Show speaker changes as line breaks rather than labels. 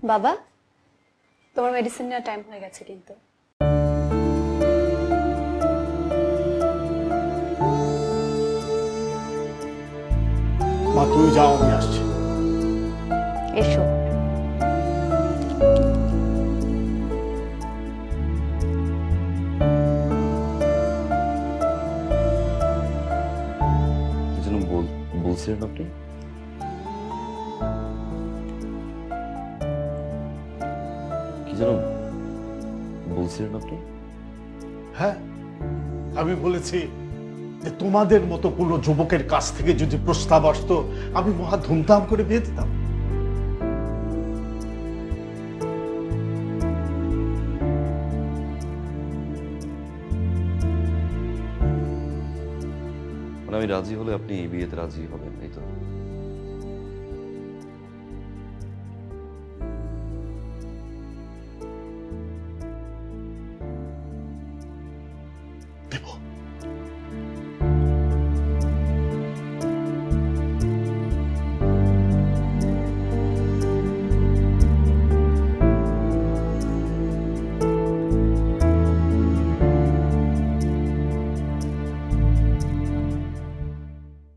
বাবা, তোমার মেডিসিন নেওয়ার টাইম হয়ে গেছে কিন্তু।
মা তুই যাও, আমি আসছি।
এসো।
কি যেন বলছিলেন আপনি? কি যেন বলছিলেন আপনি?
হ্যাঁ, আমি বলেছি যে তোমাদের মতো কোনো যুবকের কাছ থেকে যদি প্রস্তাব আসতো আমি মহা ধুমধাম করে বিয়ে দিতাম।
মানে আমি রাজি হলে আপনি এই বিয়েতে রাজি হবেন, এই তো?